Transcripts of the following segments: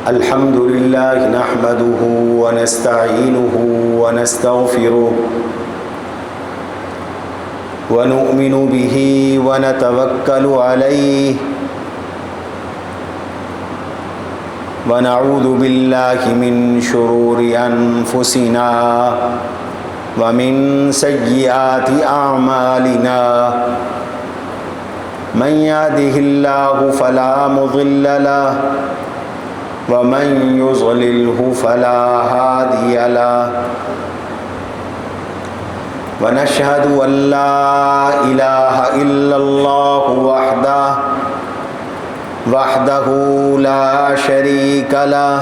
الحمد لله نحمده ونستعينه ونستغفره ونؤمن به ونتوكل عليه ونعوذ بالله من شرور أنفسنا ومن سيئات أعمالنا من يهده الله فلا مضل له ومن يضلله فلا هادي له ونشهد أن لا إله إلا الله وحده لا شريك له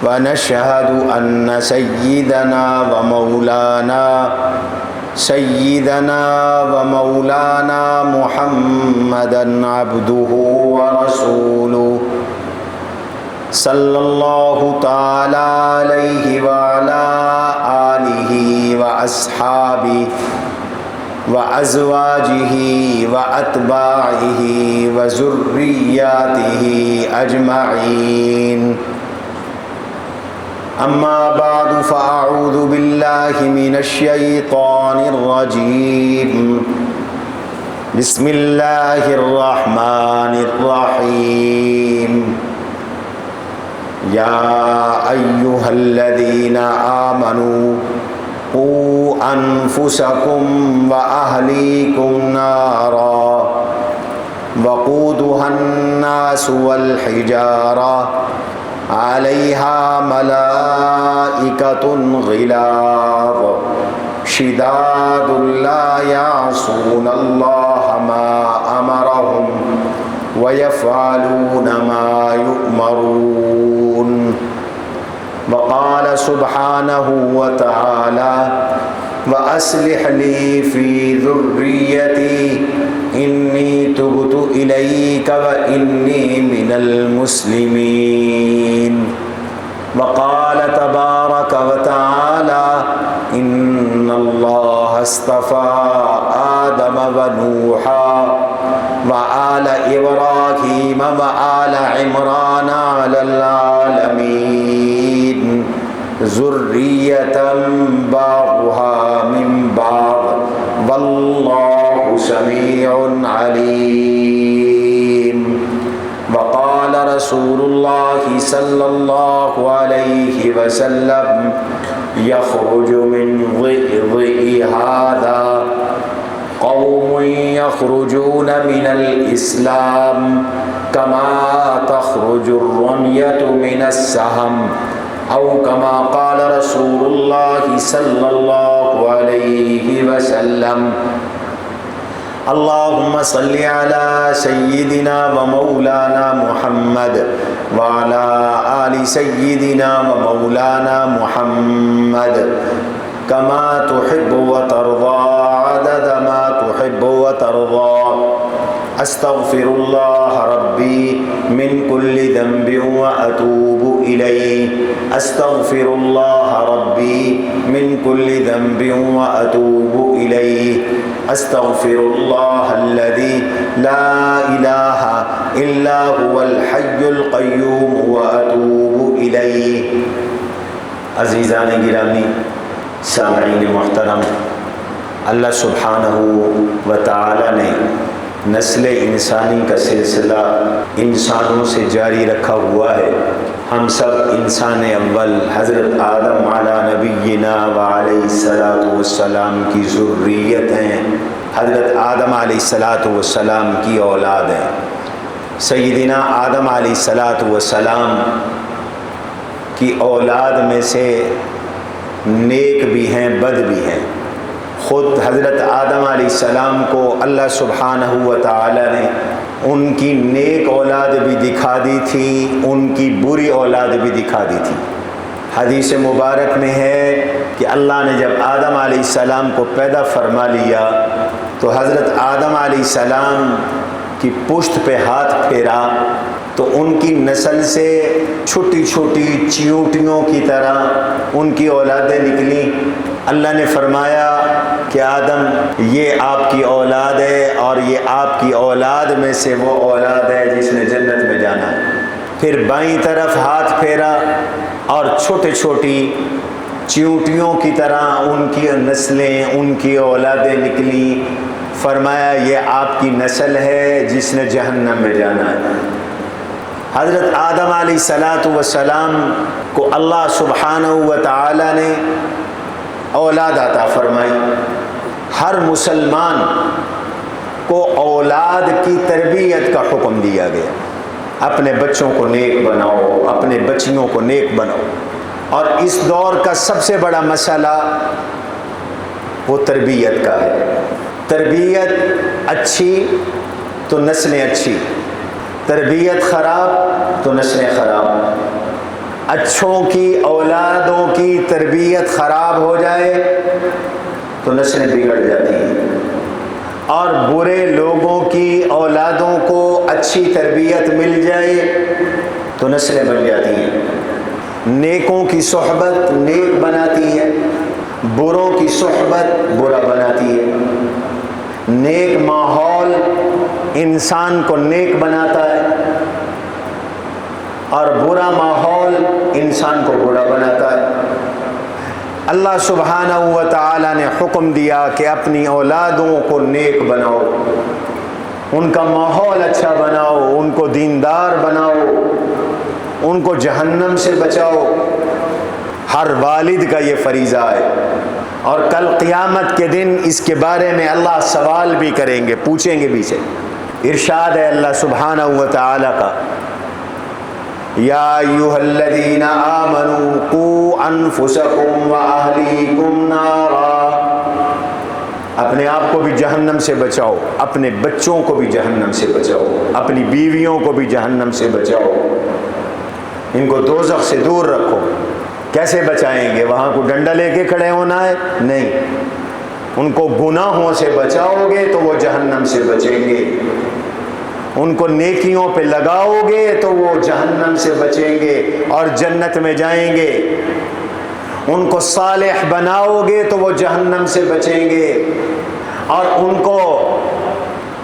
ونشهد أن سيدنا ومولانا محمدا عبده ورسوله صلى الله تعالى عليه وعلى آله وأصحابه وأزواجه وأتباعه وذرياته أجمعين أما بعد فأعوذ بالله من الشيطان الرجيم بسم الله الرحمن الرحيم يا أيها الذين آمنوا قوا أنفسكم وأهليكم نارا وقودها الناس والحجارة عليها ملائكة غلاظ شداد لا يعصون الله ما أمرهم ويفعلون ما يؤمرون وقال سبحانه وتعالى وأصلح لي في ذريتي إني تبت إليك وإني من المسلمين وقال تبارك وتعالى إن الله اصطفى آدم ونوحا وآل إبراهيم وآل عمران على العالمين ذرية بعضها من بعض والله سميع عليم وقال رسول الله صلى الله عليه وسلم يخرج من ضئ هذا قوم يخرجون من الإسلام كما تخرج الرمية من السهم أو كما قال رسول الله صلى الله عليه وسلم اللهم صل على سيدنا ومولانا محمد وعلى آل سيدنا ومولانا محمد كما تحب وترضى عدد ما تحب وترضى أستغفر الله ربي من كل ذنب وأتوب إليه أستغفر الله ربي من كل ذنب وأتوب إليه أستغفر الله الذي لا إله إلا هو الحي القيوم وأتوب إليه عزیزان گرامی سامعین محترم، اللہ سبحانہ و تعالی نے نسل انسانی کا سلسلہ انسانوں سے جاری رکھا ہوا ہے۔ ہم سب انسان اول حضرت آدم علی نبینا وعلیہ الصلاۃ والسلام کی ذریت ہیں، حضرت آدم علیہ الصلاۃ والسلام کی اولاد ہیں۔ سیدنا آدم علیہ الصلاۃ والسلام کی اولاد میں سے نیک بھی ہیں، بد بھی ہیں۔ خود حضرت آدم علیہ السلام کو اللہ سبحانہ و تعالی نے ان کی نیک اولاد بھی دکھا دی تھی، ان کی بری اولاد بھی دکھا دی تھی۔ حدیث مبارک میں ہے کہ اللہ نے جب آدم علیہ السلام کو پیدا فرما لیا تو حضرت آدم علیہ السلام کی پشت پہ ہاتھ پھیرا تو ان کی نسل سے چھوٹی چھوٹی چیونٹیوں کی طرح ان کی اولادیں نکلیں۔ اللہ نے فرمایا کہ آدم یہ آپ کی اولاد ہے اور یہ آپ کی اولاد میں سے وہ اولاد ہے جس نے جنت میں جانا ہے۔ پھر بائیں طرف ہاتھ پھیرا اور چھوٹی چھوٹی چیونٹیوں کی طرح ان کی نسلیں، ان کی اولادیں نکلی. فرمایا یہ آپ کی نسل ہے جس نے جہنم میں جانا ہے. حضرت آدم علیہ الصلاۃ والسلام کو اللہ سبحانہ و تعالی نے اولاد عطا فرمائی. ہر مسلمان کو اولاد کی تربیت کا حکم دیا گیا. اپنے بچوں کو نیک بناؤ، اپنے بچیوں کو نیک بناؤ. اور اس دور کا سب سے بڑا مسئلہ وہ تربیت کا ہے. تربیت اچھی تو نسلیں اچھی، تربیت خراب تو نسلیں خراب. اچھوں کی اولادوں کی تربیت خراب ہو جائے تو نسلیں بگڑ جاتی ہیں، اور برے لوگوں کی اولادوں کو اچھی تربیت مل جائے تو نسلیں بن جاتی ہیں. نیکوں کی صحبت نیک بناتی ہے، بروں کی صحبت برا بناتی ہے. نیک ماحول انسان کو نیک بناتا ہے اور برا ماحول انسان کو برا بناتا ہے. اللہ سبحانہ و تعالی نے حکم دیا کہ اپنی اولادوں کو نیک بناؤ، ان کا ماحول اچھا بناؤ، ان کو دیندار بناؤ، ان کو جہنم سے بچاؤ. ہر والد کا یہ فریضہ ہے، اور کل قیامت کے دن اس کے بارے میں اللہ سوال بھی کریں گے، پوچھیں گے بھی سے. ارشاد ہے اللہ سبحانہ و تعالی کا، یا ایھا الذین آمنوا قوا انفسکم واہلیکم نارا. اپنے آپ کو بھی جہنم سے بچاؤ، اپنے بچوں کو بھی جہنم سے بچاؤ، اپنی بیویوں کو بھی جہنم سے بچاؤ. ان کو دوزخ سے دور رکھو. کیسے بچائیں گے؟ وہاں کو ڈنڈا لے کے کھڑے ہونا ہے؟ نہیں. ان کو گناہوں سے بچاؤ گے تو وہ جہنم سے بچیں گے. ان کو نیکیوں پہ لگاؤ گے تو وہ جہنم سے بچیں گے اور جنت میں جائیں گے. ان کو صالح بناؤ گے تو وہ جہنم سے بچیں گے، اور ان کو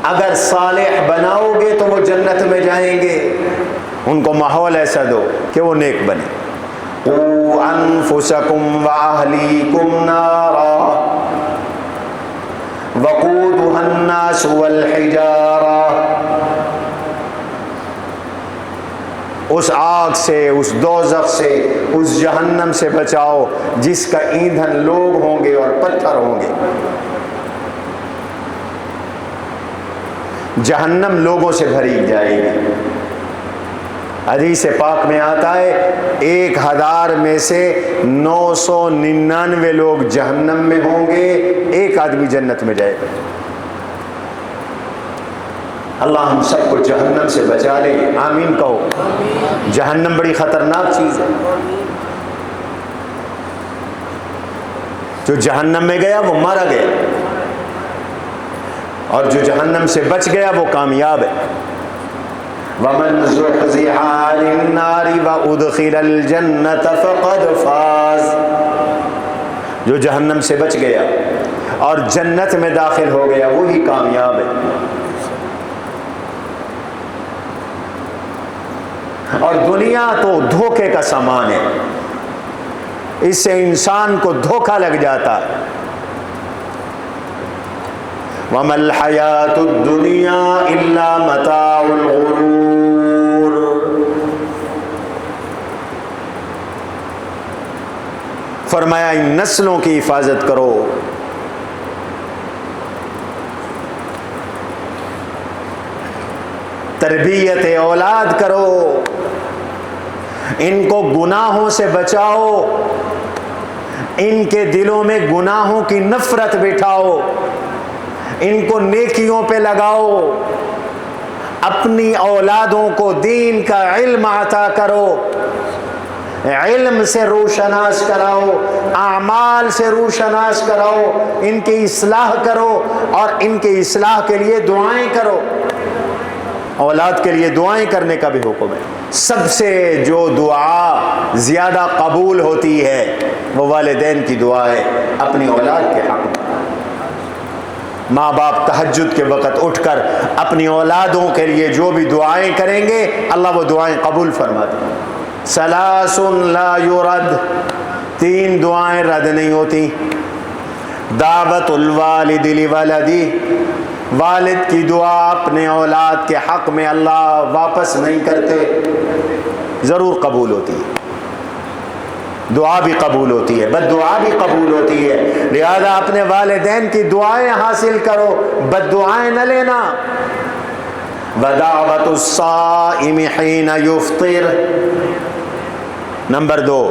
اگر صالح بناؤ گے تو وہ جنت میں جائیں گے. ان کو ماحول ایسا دو کہ وہ نیک بنے. قوا انفسکم واہلیکم نارا وقودها الناس والحجارہ. اس آگ سے، اس دوزخ سے، اس جہنم سے بچاؤ جس کا ایندھن لوگ ہوں گے اور پتھر ہوں گے. جہنم لوگوں سے بھری جائے گی. حدیث پاک میں آتا ہے 1000 میں سے 999 لوگ جہنم میں ہوں گے، ایک آدمی جنت میں جائے گا. اللہ ہم سب کو جہنم سے بچا لے. آمین کہو. جہنم بڑی خطرناک چیز ہے. جو جہنم میں گیا وہ مارا گیا، اور جو جہنم سے بچ گیا وہ کامیاب ہے. وَمَنْ زُحْزِحَ عَنِ النَّارِ وَأُدْخِلَ الْجَنَّةَ فَقَدْ فَازَ. جو جہنم سے بچ گیا اور جنت میں داخل ہو گیا وہی کامیاب ہے. اور دنیا تو دھوکے کا سامان ہے، اس سے انسان کو دھوکہ لگ جاتا ہے. وَمَا الْحَيَاةُ الدُّنْيَا إِلَّا مَتَاعُ الْغُرُورِ. فرمایا ان نسلوں کی حفاظت کرو. تربیت اولاد کرو، ان کو گناہوں سے بچاؤ، ان کے دلوں میں گناہوں کی نفرت بٹھاؤ، ان کو نیکیوں پہ لگاؤ. اپنی اولادوں کو دین کا علم عطا کرو، علم سے روشناس کراؤ، اعمال سے روشناس کراؤ، ان کی اصلاح کرو اور ان کی اصلاح کے لیے دعائیں کرو. اولاد کے لیے دعائیں کرنے کا بھی حکم ہے. سب سے جو دعا زیادہ قبول ہوتی ہے وہ والدین کی دعا ہے اپنی اولاد کے حق میں. ماں باپ تہجد کے وقت اٹھ کر اپنی اولادوں کے لیے جو بھی دعائیں کریں گے اللہ وہ دعائیں قبول فرماتے ہیں۔ ثلاث لا یرد، 3 دعائیں رد نہیں ہوتی۔ دعوت الوالد لولدی، والد کی دعا اپنے اولاد کے حق میں اللہ واپس نہیں کرتے، ضرور قبول ہوتی ہے، دعا بھی قبول ہوتی ہے، بد دعا بھی قبول ہوتی ہے، لہذا اپنے والدین کی دعائیں حاصل کرو، بد دعائیں نہ لینا۔ ودعوت الصائم حین یفطر، نمبر 2،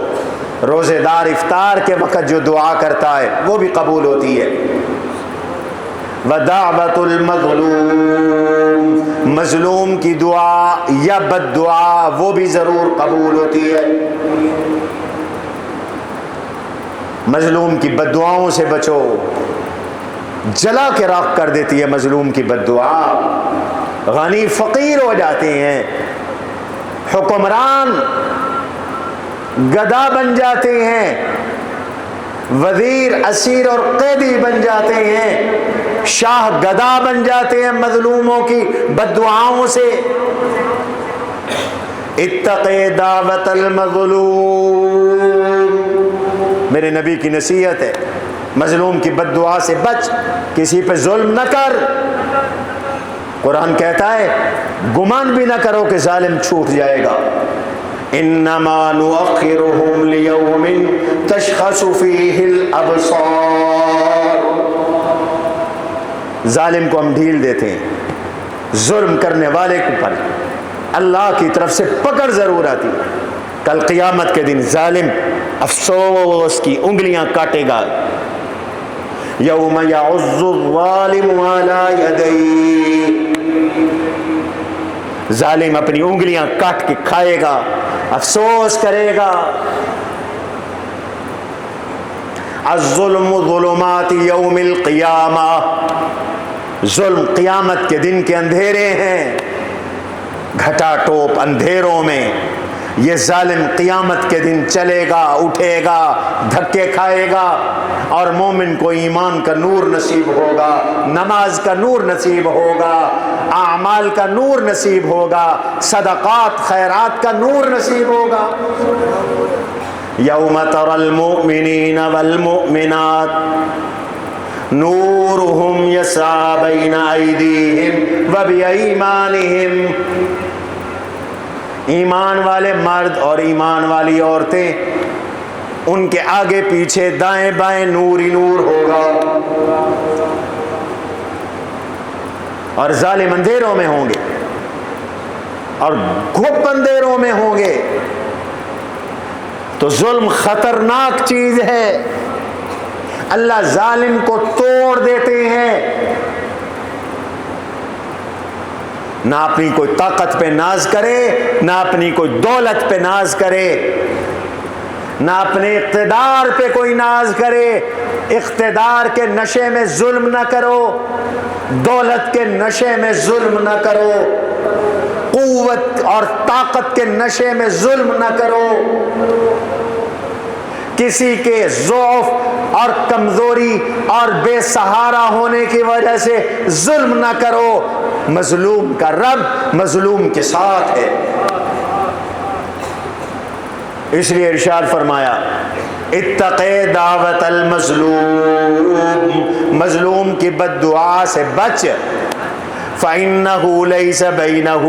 روزے دار افطار کے وقت جو دعا کرتا ہے وہ بھی قبول ہوتی ہے۔ ودعوت المظلوم، مظلوم کی دعا یا بد دعا وہ بھی ضرور قبول ہوتی ہے۔ مظلوم کی بد دعاؤں سے بچو، جلا کے راکھ کر دیتی ہے مظلوم کی بد دعا۔ غنی فقیر ہو جاتے ہیں، حکمران گدا بن جاتے ہیں، وزیر اسیر اور قیدی بن جاتے ہیں، شاہ گدا بن جاتے ہیں مظلوموں کی بد دعاؤں سے۔ اتقِ دعوت المظلوم، میرے نبی کی نصیحت ہے، مظلوم کی بد دعا سے بچ، کسی پہ ظلم نہ کر۔ قرآن کہتا ہے گمان بھی نہ کرو کہ ظالم چھوٹ جائے گا۔ انما نؤخرهم لیوم تشخص فیہ الابصار، ظالم کو ہم ڈھیل دیتے ہیں، ظلم کرنے والے کے پر اللہ کی طرف سے پکڑ ضرور آتی ہے۔ کل قیامت کے دن ظالم افسوس کی انگلیاں کاٹے گا۔ یوم یعض الظالم علی یدیہ، ظالم اپنی انگلیاں کاٹ کے کھائے گا، افسوس کرے گا۔ الظلم ظلمات یوم القیامہ، ظلم قیامت کے دن کے اندھیرے ہیں، گھٹا ٹوپ اندھیروں میں یہ ظالم قیامت کے دن چلے گا، اٹھے گا، دھکے کھائے گا، اور مومن کو ایمان کا نور نصیب ہوگا، نماز کا نور نصیب ہوگا، اعمال کا نور نصیب ہوگا، صدقات خیرات کا نور نصیب ہوگا۔ یوم تری المؤمنین والمؤمنات نورہم یسعی بین ایدیہم وبایمانہم، ایمان والے مرد اور ایمان والی عورتیں، ان کے آگے پیچھے دائیں بائیں نور ہی نور ہوگا، اور ظالم اندھیروں میں ہوں گے اور گھپ اندھیروں میں ہوں گے۔ تو ظلم خطرناک چیز ہے، اللہ ظالم کو توڑ دیتے ہیں۔ نہ اپنی کوئی طاقت پہ ناز کرے، نہ اپنی کوئی دولت پہ ناز کرے، نہ اپنے اقتدار پہ کوئی ناز کرے۔ اقتدار کے نشے میں ظلم نہ کرو، دولت کے نشے میں ظلم نہ کرو، قوت اور طاقت کے نشے میں ظلم نہ کرو، کسی کے ضعف اور کمزوری اور بے سہارا ہونے کی وجہ سے ظلم نہ کرو۔ مظلوم کا رب مظلوم کے ساتھ ہے، اس لیے ارشاد فرمایا اتقِ دعوت المظلوم، مظلوم کی بد دعا سے بچ، فَإِنَّهُ لَيْسَ بَيْنَهُ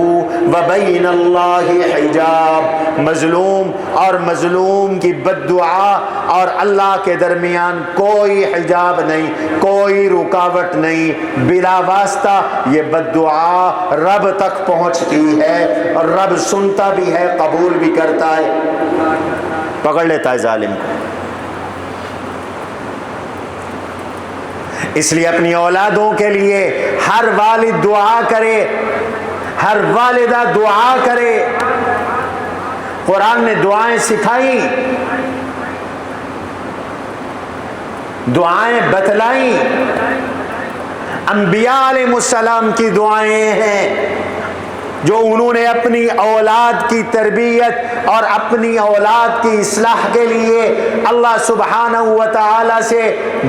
وَبَيْنَ اللَّهِ حِجَابٌ، مظلوم اور مظلوم کی بد دعا اور اللہ کے درمیان کوئی حجاب نہیں، کوئی رکاوٹ نہیں، بلا واسطہ یہ بد دعا رب تک پہنچتی ہے، اور رب سنتا بھی ہے، قبول بھی کرتا ہے، پکڑ لیتا ہے ظالم کو۔ اس لیے اپنی اولادوں کے لیے ہر والد دعا کرے، ہر والدہ دعا کرے۔ قرآن نے دعائیں سکھائیں، دعائیں بتلائیں، انبیاء علیہ السلام کی دعائیں ہیں، جو انہوں نے اپنی اولاد کی تربیت اور اپنی اولاد کی اصلاح کے لیے اللہ سبحانہ و تعالی سے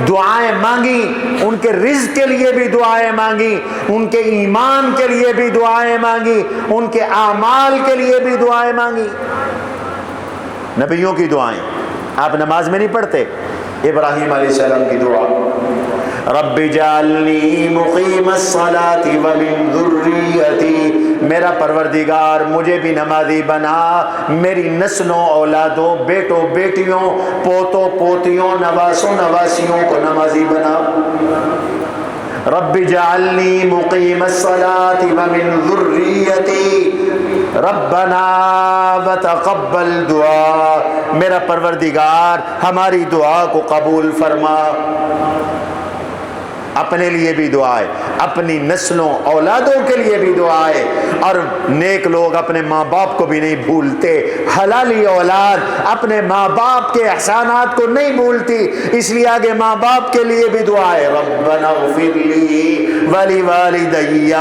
دعائیں مانگی، ان کے رزق کے لیے بھی دعائیں مانگی، ان کے ایمان کے لیے بھی دعائیں مانگی، ان کے اعمال کے لیے بھی دعائیں مانگی. نبیوں کی دعائیں آپ نماز میں نہیں پڑھتے؟ ابراہیم علیہ السلام کی دعا، رب اجعلنی مقیم الصلاۃ ومن ذریتی، میرا پروردگار مجھے بھی نمازی بنا، میری نسلوں اولادوں بیٹوں بیٹیوں پوتوں پوتیوں نواسوں نواسیوں کو نمازی بنا. رب اجعلنی مقیم الصلاۃ ومن ذریتی ربنا وتقبل دعا، میرا پروردگار ہماری دعا کو قبول فرما. اپنے لیے بھی دعا ہے، اپنی نسلوں اولادوں کے لیے بھی دعا ہے. اور نیک لوگ اپنے ماں باپ کو بھی نہیں بھولتے، حلالی اولاد اپنے ماں باپ کے احسانات کو نہیں بھولتی، اس لیے آگے ماں باپ کے لیے بھی دعا ہے، ربنا اغفر لی ولی والدی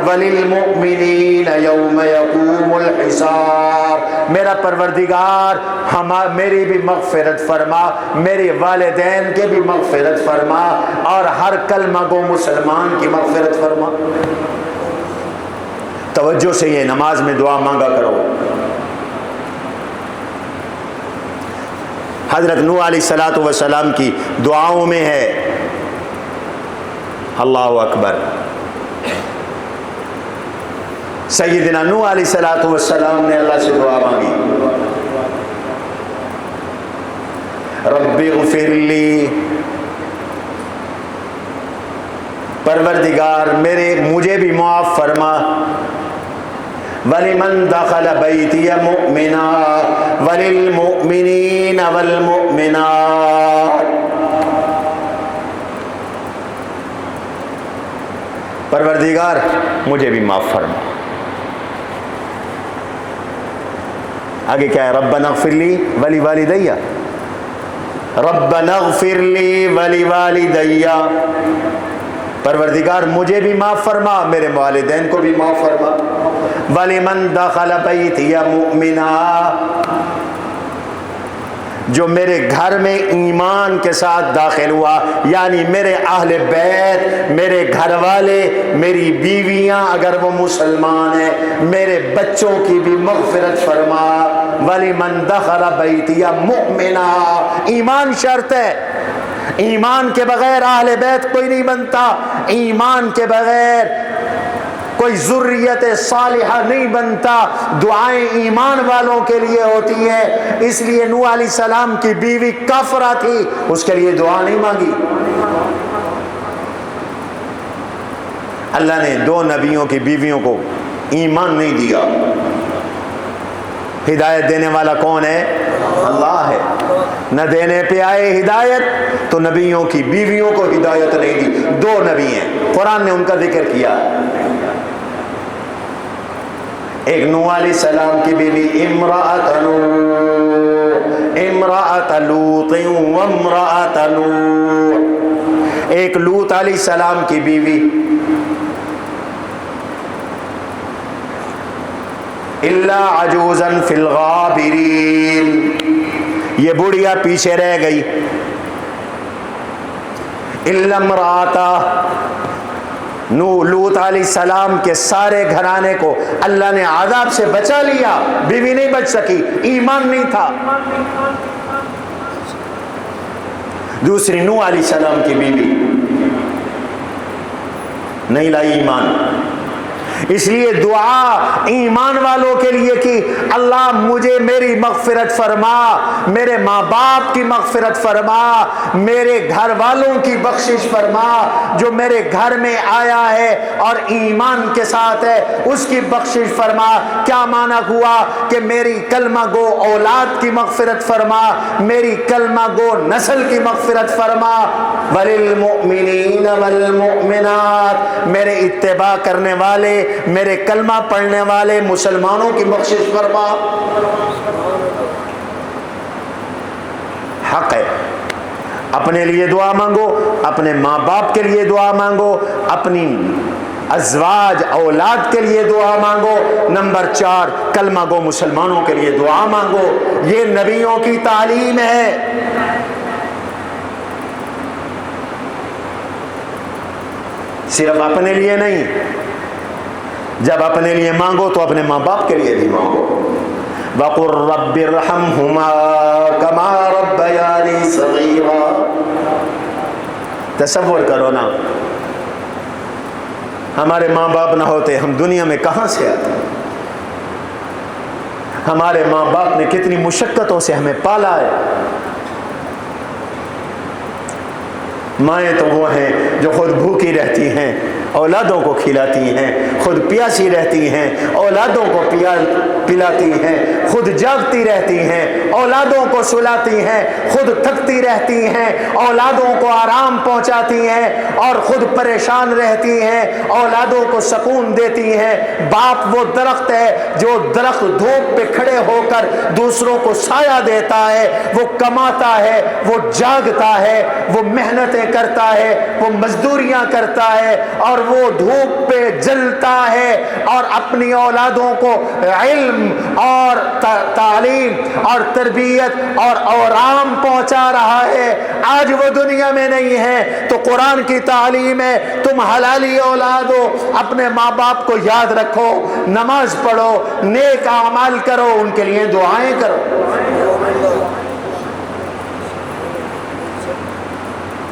وللمؤمنین یوم یقوم الحساب، میرا پروردگار میری بھی مغفرت فرما، میرے والدین کے بھی مغفرت فرما، اور ہر کلمہ گو مسلمان کی مغفرت فرما. توجہ سے یہ نماز میں دعا مانگا کرو. حضرت نوح علیہ الصلوۃ والسلام کی دعاؤں میں ہے، اللہ اکبر، سیدنا نوح علیہ الصلوۃ والسلام نے اللہ سے دعا مانگی، رب اغفر لی، پروردگار مجھے بھی معاف فرما، وَلِمَنْ دَخَلَ بَيْتِيَ مُؤْمِنًا وَلِلْمُؤْمِنِينَ وَالْمُؤْمِنَاتِ، پروردگار مجھے بھی معاف فرما. آگے کیا ہے؟ ربنا اغفر لی ولی والدی، ربنا اغفر لی ولی والدی، پروردگار مجھے بھی معاف فرما، میرے والدین کو بھی معاف فرما. وَلِمَنْ دَخَلَ بَيْتِيَ مُؤْمِنًا، جو میرے گھر میں ایمان کے ساتھ داخل ہوا، یعنی میرے اہل بیت، میرے گھر والے، میری بیویاں اگر وہ مسلمان ہیں، میرے بچوں کی بھی مغفرت فرما. وَلِمَنْ دَخَلَ بَيْتِيَ مُؤْمِنًا، ایمان شرط ہے، ایمان کے بغیر اہل بیت کوئی نہیں بنتا، ایمان کے بغیر کوئی ذریت صالحہ نہیں بنتا. دعائیں ایمان والوں کے لیے ہوتی ہیں، اس لیے نوح علیہ السلام کی بیوی کافرہ تھی، اس کے لیے دعا نہیں مانگی. اللہ نے دو نبیوں کی بیویوں کو ایمان نہیں دیا. ہدایت دینے والا کون ہے؟ اللہ ہے. نہ دینے پہ آئے ہدایت تو نبیوں کی بیویوں کو ہدایت نہیں دی. دو نبی ہیں، قرآن نے ان کا ذکر کیا. ایک نوح علیہ السلام کی بیوی امرأۃ لوط وامرأۃ نوح، ایک لوط علیہ السلام کی بیوی. الا عجوزا فی الغابرین، یہ بڑھیا پیچھے رہ گئی. الا امرأۃ، لوط علیہ السلام کے سارے گھرانے کو اللہ نے عذاب سے بچا لیا، بیوی نہیں بچ سکی، ایمان نہیں تھا. دوسری نوح علیہ السلام کی بیوی نہیں لائی ایمان، اس لیے دعا ایمان والوں کے لیے کہ اللہ مجھے میری مغفرت فرما، میرے ماں باپ کی مغفرت فرما، میرے گھر والوں کی بخشش فرما، جو میرے گھر میں آیا ہے اور ایمان کے ساتھ ہے اس کی بخشش فرما. کیا معنی ہوا؟ کہ میری کلمہ گو اولاد کی مغفرت فرما، میری کلمہ گو نسل کی مغفرت فرما. وَلِلْمُؤْمِنِينَ وَالْمُؤْمِنَاتِ، میرے اتباع کرنے والے، میرے کلمہ پڑھنے والے مسلمانوں کی بخشش فرما. حق ہے، اپنے لیے دعا مانگو، اپنے ماں باپ کے لیے دعا مانگو، ازواج اولاد کے لیے دعا مانگو، نمبر 4 کلمہ گو مسلمانوں کے لیے دعا مانگو۔ یہ نبیوں کی تعلیم ہے۔ صرف اپنے لیے نہیں، جب اپنے لیے مانگو تو اپنے ماں باپ کے لیے بھی مانگو۔ وَقُلْ رَبِّ ارْحَمْهُمَا كَمَا رَبَّيَانِي صَغِيرًا۔ تصور کرو نا، ہمارے ماں باپ نہ ہوتے ہم دنیا میں کہاں سے آتے؟ ہمارے ماں باپ نے کتنی مشقتوں سے ہمیں پالا ہے۔ مائیں تو وہ ہیں جو خود بھوکی رہتی ہیں، اولادوں کو کھلاتی ہیں، خود پیاسی رہتی ہیں، اولادوں کو پلاتی ہیں، خود جاگتی رہتی ہیں، اولادوں کو سلاتی ہیں، خود تھکتی رہتی ہیں، اولادوں کو آرام پہنچاتی ہیں اور خود پریشان رہتی ہیں، اولادوں کو سکون دیتی ہیں۔ باپ وہ درخت ہے جو درخت دھوپ پہ کھڑے ہو کر دوسروں کو سایہ دیتا ہے، وہ کماتا ہے، وہ جاگتا ہے، وہ محنتیں کرتا ہے، وہ مزدوریاں کرتا ہے اور وہ دھوپ پہ جلتا ہے اور اپنی اولادوں کو علم اور تعلیم اور تربیت اور آرام پہنچا رہا ہے۔ آج وہ دنیا میں نہیں ہے تو قرآن کی تعلیم ہے، تم حلالی اولاد ہو، اپنے ماں باپ کو یاد رکھو، نماز پڑھو، نیک اعمال کرو، ان کے لیے دعائیں کرو۔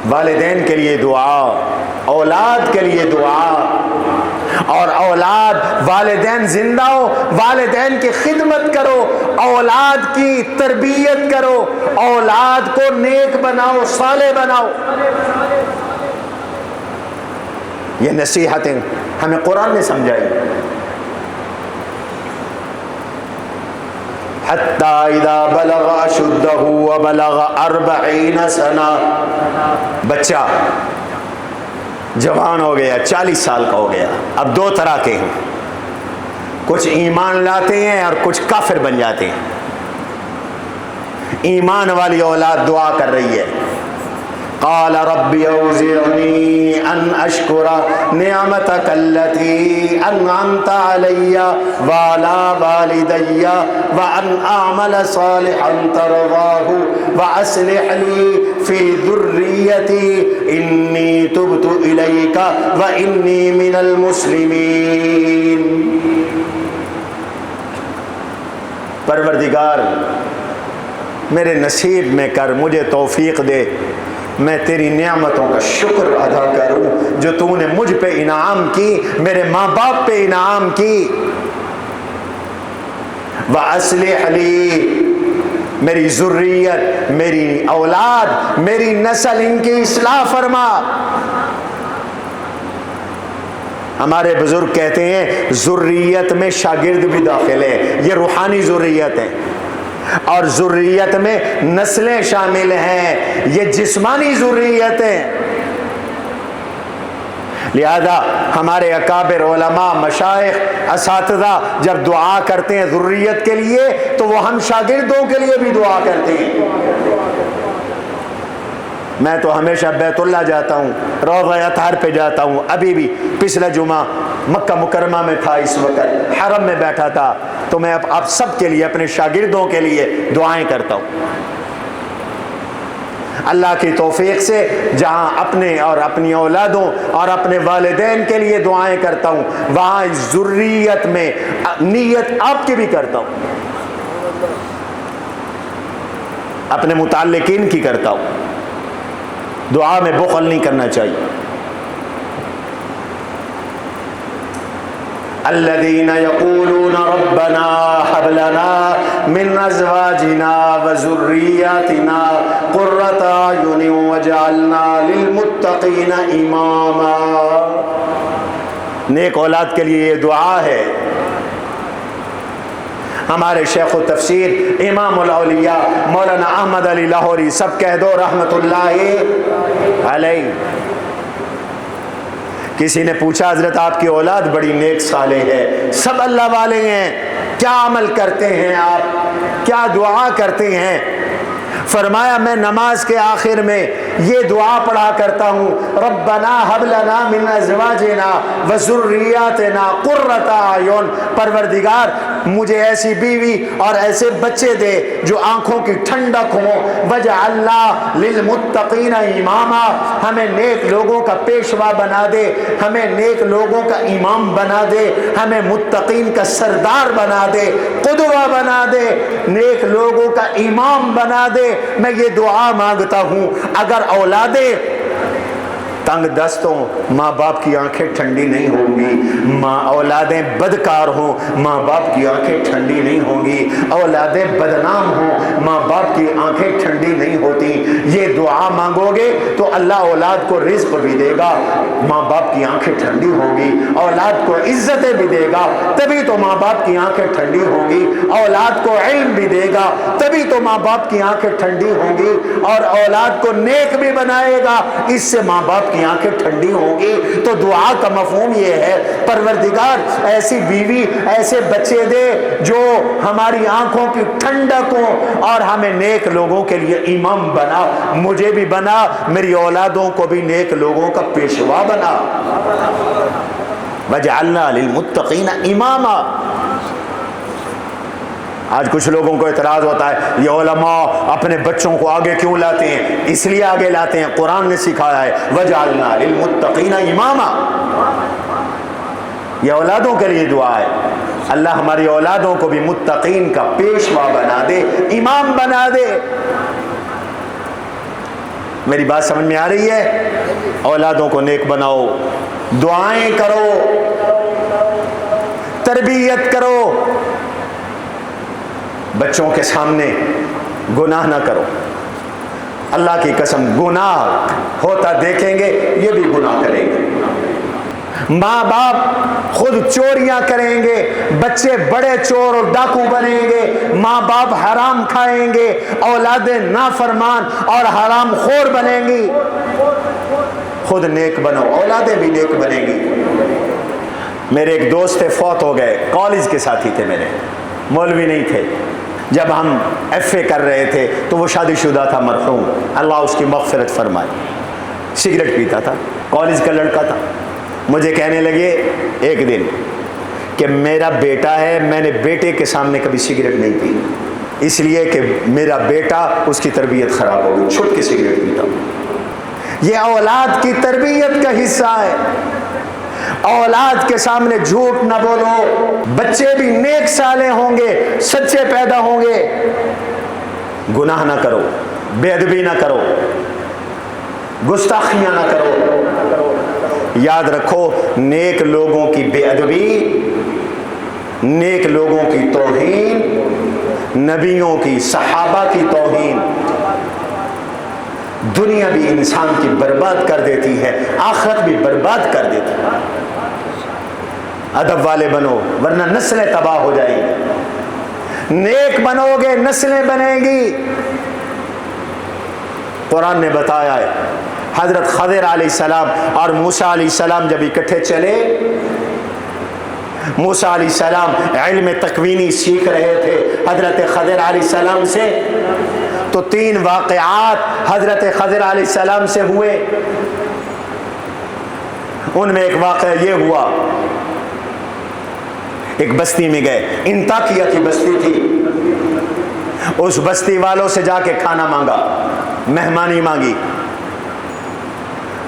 والدین کے لیے دعا، اولاد کے لیے دعا، اور اولاد والدین زندہ ہو والدین کی خدمت کرو، اولاد کی تربیت کرو، اولاد کو نیک بناؤ، صالح بناؤ۔ یہ نصیحتیں ہمیں قرآن نے سمجھائی۔ حتی اذا بلغ اشدہ وبلغ 40 سنہ، بچہ جوان ہو گیا، 40 سال کا ہو گیا، اب 2 طرح کے ہیں، کچھ ایمان لاتے ہیں اور کچھ کافر بن جاتے ہیں۔ ایمان والی اولاد دعا کر رہی ہے، قال رب اوزعنی ان اشکر نعمتک التي انعمت علی وعلی والدی وان اعمل صالحا ترضاه واصلح لي في ذریتی انی تبت الیک وانی من المسلمین۔ پروردگار میرے نصیب میں کر، مجھے توفیق دے، میں تیری نعمتوں کا شکر ادا کروں جو تو نے مجھ پہ انعام کی، میرے ماں باپ پہ انعام کی۔ وَأَصْلِحْ لِي، میری ذریت، میری اولاد، میری نسل، ان کی اصلاح فرما۔ ہمارے بزرگ کہتے ہیں ذریت میں شاگرد بھی داخل ہے، یہ روحانی ذریت ہے، اور ذریت میں نسلیں شامل ہیں، یہ جسمانی ذریتیں۔ لہذا ہمارے اکابر علماء، مشائخ، اساتذہ جب دعا کرتے ہیں ذریت کے لیے تو وہ ہم شاگردوں کے لیے بھی دعا کرتے ہیں۔ میں تو ہمیشہ بیت اللہ جاتا ہوں، روضہ اطہر پہ جاتا ہوں، ابھی بھی پچھلا جمعہ مکہ مکرمہ میں تھا، اس وقت حرم میں بیٹھا تھا، تو میں آپ سب کے لیے، اپنے شاگردوں کے لیے دعائیں کرتا ہوں۔ اللہ کی توفیق سے جہاں اپنے اور اپنی اولادوں اور اپنے والدین کے لیے دعائیں کرتا ہوں، وہاں ذریت میں نیت آپ کی بھی کرتا ہوں، اپنے متعلقین کی کرتا ہوں۔ دعا میں بخل نہیں کرنا چاہیے۔ الذين يقولون ربنا هب لنا من ازواجنا وذرياتنا قرة اعين واجعلنا للمتقين اماما۔ نیک اولاد کے لیے یہ دعا ہے۔ ہمارے شیخ و تفسیر امام الاولیاء مولانا احمد علی لاہوری، سب کہہ دو رحمت اللہ علیہ۔ کسی نے پوچھا حضرت آپ کی اولاد بڑی نیک صالح ہے، سب اللہ والے ہیں، کیا عمل کرتے ہیں آپ، کیا دعا کرتے ہیں؟ فرمایا میں نماز کے آخر میں یہ دعا پڑھا کرتا ہوں، ربنا ھب لنا من ازواجنا وذریاتنا قرۃ اعین، پروردگار مجھے ایسی بیوی اور ایسے بچے دے جو آنکھوں کی ٹھنڈک ہوں، وجعلنا للمتقین اماما، ہمیں نیک لوگوں کا پیشوا بنا دے، ہمیں نیک لوگوں کا امام بنا دے، ہمیں متقین کا سردار بنا دے، قدوہ بنا دے، نیک لوگوں کا امام بنا دے۔ میں یہ دعا مانگتا ہوں۔ اگر اولادیں تنگ دست ہوں، ماں باپ کی آنکھیں ٹھنڈی نہیں ہوں گی، اولادیں بدکار ہوں، ماں باپ کی آنکھیں ٹھنڈی نہیں ہوں گی، اولادیں بدنام ہوں، ماں باپ کی آنکھیں ٹھنڈی نہیں ہوتی۔ یہ دعا مانگو گے تو اللہ اولاد کو رزق بھی دے گا، ماں باپ کی آنکھیں ٹھنڈی ہوں گی، اولاد کو عزتیں بھی دے گا، تبھی تو ماں باپ کی آنکھیں ٹھنڈی ہوں گی، اولاد کو علم بھی دے گا، تبھی تو ماں باپ کی آنکھیں ٹھنڈی ہوں گی، اور اولاد کو نیک بھی بنائے گا، اس سے ماں باپ کی آنکھیں ٹھنڈی ہوں گی۔ تو دعا کا مفہوم یہ ہے، پروردگار ایسی بیوی ایسے بچے دے جو ہماری آنکھوں کی ٹھنڈک ہوں، اور ہمیں نیک لوگوں کے لیے امام بنا، مجھے بھی بنا، میری اولادوں کو بھی نیک لوگوں کا پیشوا بنا۔ وجعلنا للمتقین اماما۔ آج کچھ لوگوں کو اعتراض ہوتا ہے، یہ علماء اپنے بچوں کو آگے کیوں لاتے ہیں؟ اس لیے آگے لاتے ہیں، قرآن نے سکھایا ہے وَجَعَلْنَا لِلْمُتَّقِينَ إِمَامًا۔ یہ اولادوں کے لیے دعا ہے، اللہ ہماری اولادوں کو بھی متقین کا پیشوا بنا دے، امام بنا دے۔ میری بات سمجھ میں آ رہی ہے؟ اولادوں کو نیک بناؤ، دعائیں کرو، تربیت کرو، بچوں کے سامنے گناہ نہ کرو۔ اللہ کی قسم گناہ ہوتا دیکھیں گے یہ بھی گناہ کریں گے۔ ماں باپ خود چوریاں کریں گے، بچے بڑے چور اور ڈاکو بنیں گے، ماں باپ حرام کھائیں گے، اولادیں نافرمان اور حرام خور بنیں گی۔ خود نیک بنو، اولادیں بھی نیک بنیں گی۔ میرے ایک دوست تھے، فوت ہو گئے، کالج کے ساتھی تھے میرے، مولوی نہیں تھے۔ جب ہم ایف اے کر رہے تھے تو وہ شادی شدہ تھا، مرحوم، اللہ اس کی مغفرت فرمائے، سگریٹ پیتا تھا، کالج کا لڑکا تھا۔ مجھے کہنے لگے ایک دن کہ میرا بیٹا ہے، میں نے بیٹے کے سامنے کبھی سگریٹ نہیں پی، اس لیے کہ میرا بیٹا، اس کی تربیت خراب ہو گئی، چھپ کے سگریٹ پیتا ہوں۔ یہ اولاد کی تربیت کا حصہ ہے۔ اولاد کے سامنے جھوٹ نہ بولو، بچے بھی نیک صالح ہوں گے، سچے پیدا ہوں گے۔ گناہ نہ کرو، بے ادبی نہ کرو، گستاخیاں نہ کرو۔ یاد رکھو، نیک لوگوں کی بے ادبی، نیک لوگوں کی توہین، نبیوں کی، صحابہ کی توہین، دنیا بھی انسان کی برباد کر دیتی ہے، آخرت بھی برباد کر دیتی ہے۔ ادب والے بنو ورنہ نسلیں تباہ ہو جائیں گی، نیک بنو گے نسلیں بنیں گی۔ قرآن نے بتایا ہے، حضرت خضر علیہ السلام اور موسیٰ علیہ السلام جب اکٹھے چلے، موسیٰ علیہ السلام علم تکوینی سیکھ رہے تھے حضرت خضر علیہ السلام سے، تو 3 واقعات حضرت خضر علیہ السلام سے ہوئے۔ ان میں ایک واقعہ یہ ہوا، ایک بستی میں گئے، انطاکیہ کی بستی تھی، اس بستی والوں سے جا کے کھانا مانگا، مہمانی مانگی۔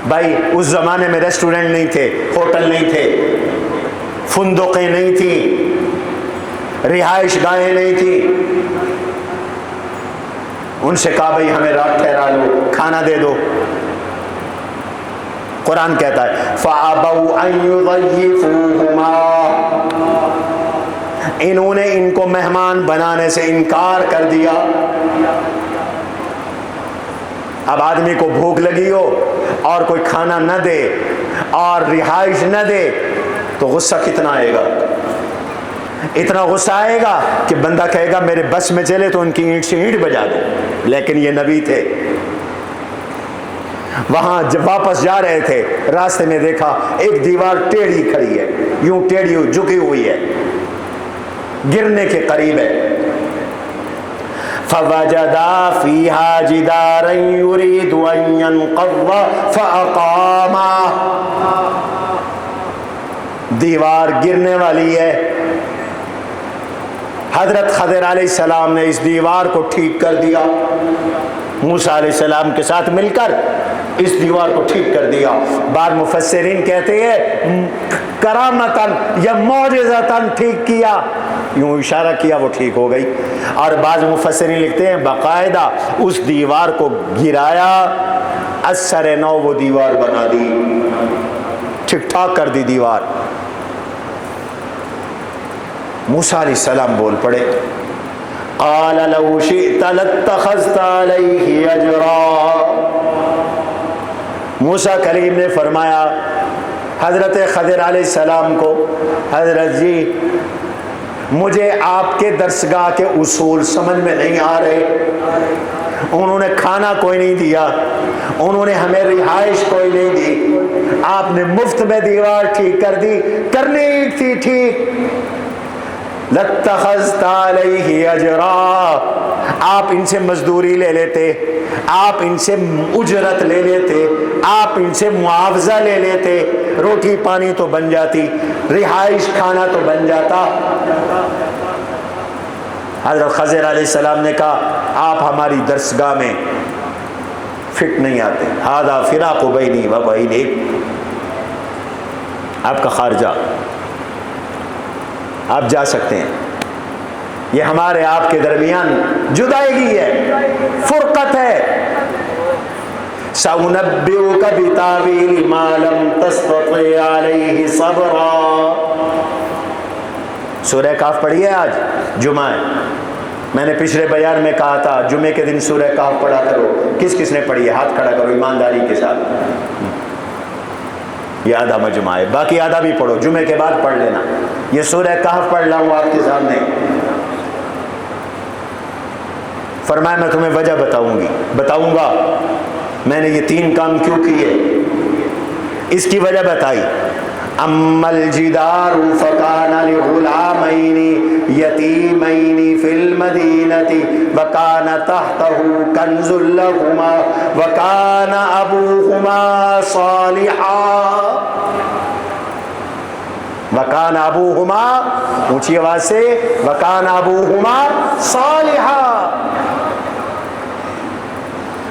بھائی اس زمانے میں ریسٹورنٹ نہیں تھے، ہوٹل نہیں تھے، فندقیں نہیں تھیں، رہائش گاہیں نہیں تھیں۔ ان سے کہا بھائی ہمیں رات ٹھہرا لو، کھانا دے دو۔ قرآن کہتا ہے فَأَبَوْا أَن يُضَيِّفُوهُمَا، انہوں نے ان کو مہمان بنانے سے انکار کر دیا۔ اب آدمی کو بھوک لگی ہو اور کوئی کھانا نہ دے اور رہائش نہ دے تو غصہ کتنا آئے گا؟ اتنا غصہ آئے گا کہ بندہ کہے گا میرے بس میں چلے تو ان کی اینٹ سے اینٹ بجا دو۔ لیکن یہ نبی تھے، وہاں جب واپس جا رہے تھے راستے میں دیکھا ایک دیوار ٹیڑھی کھڑی ہے، یوں ٹیڑھی جھکی ہوئی ہے، گرنے کے قریب ہے۔ فوجدا فیہا جدارا یرید ان ینقض فاقاما، دیوار گرنے والی ہے، حضرت خضر علیہ السلام نے اس دیوار کو ٹھیک کر دیا، موسیٰ علیہ السلام کے ساتھ مل کر اس دیوار کو ٹھیک کر دیا۔ بعض مفسرین کہتے ہیں کرامتاً یا معجزتاً ٹھیک کیا، یوں اشارہ کیا وہ ٹھیک ہو گئی۔ اور بعض مفسرین لکھتے ہیں باقاعدہ اس دیوار کو گرایا، اثر نو وہ دیوار بنا دی، ٹھیک ٹھاک کر دی دیوار۔ موسیٰ علیہ السلام بول پڑے، قال لو شئت لاتخذت علیہ اجرا، موسیٰ کلیم نے فرمایا حضرت خضر علیہ السلام کو، حضرت جی مجھے آپ کے درسگاہ کے اصول سمجھ میں نہیں آ رہے، انہوں نے کھانا کوئی نہیں دیا، انہوں نے ہمیں رہائش کوئی نہیں دی، آپ نے مفت میں دیوار ٹھیک کر دی، کرنی تھی ٹھیک، لاتخذت علیہ اجرا، آپ ان سے مزدوری لے لیتے، آپ ان سے اجرت لے لیتے، آپ ان سے معاوضہ لے لیتے، روٹی پانی تو بن جاتی، رہائش کھانا تو بن جاتا۔ حضرت خضر علیہ السلام نے کہا آپ ہماری درسگاہ میں فٹ نہیں آتے، ھذا فراق بینی و بینک، آپ کا خارجہ، آپ جا سکتے ہیں، یہ ہمارے آپ کے درمیان جدائیگی ہے، فرقت ہے۔ سأنبئک بتاویل ما لم تستطع علیہ صبرا، سورہ کہف پڑھی ہے، آج جمعہ ہے، میں نے پچھلے بیان میں کہا تھا جمعے کے دن سورہ کہف پڑھا کرو، کس کس نے پڑھی ہے ہاتھ کھڑا کرو ایمانداری کے ساتھ، یہ آدھا مجمع ہے، باقی آدھا بھی پڑھو، جمعے کے بعد پڑھ لینا، یہ سورہ کہف پڑھ رہا ہوں آپ کے سامنے۔ فرمایا میں تمہیں وجہ بتاؤں گا میں نے یہ 3 کام کیوں کیے، اس کی وجہ بتائی۔ اما الجدار فکان لغلامین یتیمین فی المدینۃ وکان تحتہ کنز لہما وکان ابوہما صالحا، وکان ابوہما، اونچی آواز سے، وکان ابوہما صالحا،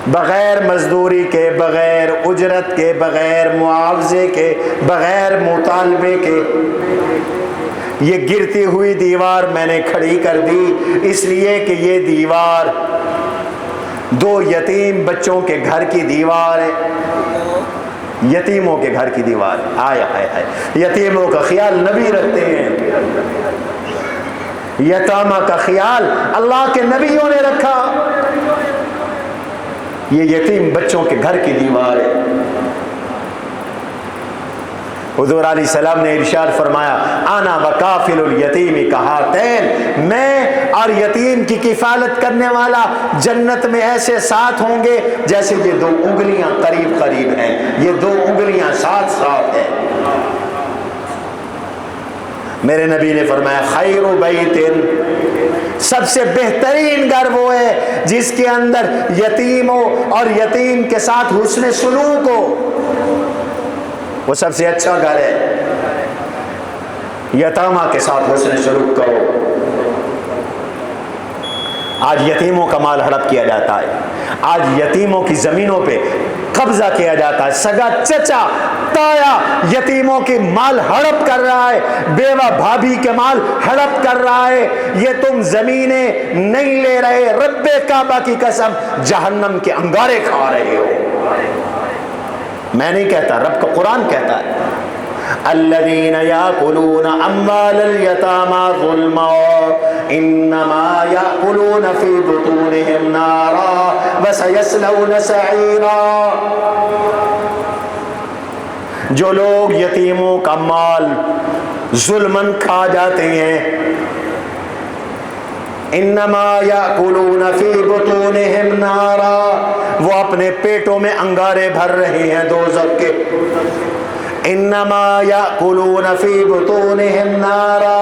بغیر مزدوری کے، بغیر اجرت کے، بغیر معاوضے کے، بغیر مطالبے کے یہ گرتی ہوئی دیوار میں نے کھڑی کر دی، اس لیے کہ یہ دیوار 2 یتیم بچوں کے گھر کی دیوار ہے، یتیموں کے گھر کی دیوار، آئے ہائے ہائے، یتیموں کا خیال نبی رکھتے ہیں، یتامہ کا خیال اللہ کے نبیوں نے رکھا، یہ یتیم بچوں کے گھر کی دیوار ہے۔ حضور علیہ السلام نے ارشاد فرمایا انا وکافل الیتیم کہاتین، میں اور یتیم کی کفالت کرنے والا جنت میں ایسے ساتھ ہوں گے جیسے یہ 2 انگلیاں قریب قریب ہیں، یہ 2 انگلیاں ساتھ ساتھ ہیں۔ میرے نبی نے فرمایا خیر بیت، سب سے بہترین گھر وہ ہے جس کے اندر یتیم ہو اور یتیم کے ساتھ حسن سلوک ہو، وہ سب سے اچھا گھر ہے۔ یتامہ کے ساتھ حسن سلوک کرو۔ آج یتیموں کا مال ہڑپ کیا جاتا ہے، آج یتیموں کی زمینوں پہ قبضہ کیا جاتا ہے، سگا چچا تایا یتیموں کی مال ہڑپ کر رہا ہے، بیوہ بھابھی کے مال ہڑپ کر رہا ہے، یہ تم زمینیں نہیں لے رہے، رب کعبہ کی قسم جہنم کے انگارے کھا رہے ہو۔ میں نہیں کہتا، رب کا قرآن کہتا ہے الذین یاکلون اموال الیتامی ظلما انما یاکلون فی بطونہم نارا وسیصلون سعیرا، جو لوگ یتیموں کا مال ظلمن کھا جاتے ہیں، انما یاکلون فی بطونہم نارا، وہ اپنے پیٹوں میں انگارے بھر رہے ہیں دوزخ کے، انما یاکلون فی بطونہم نارا،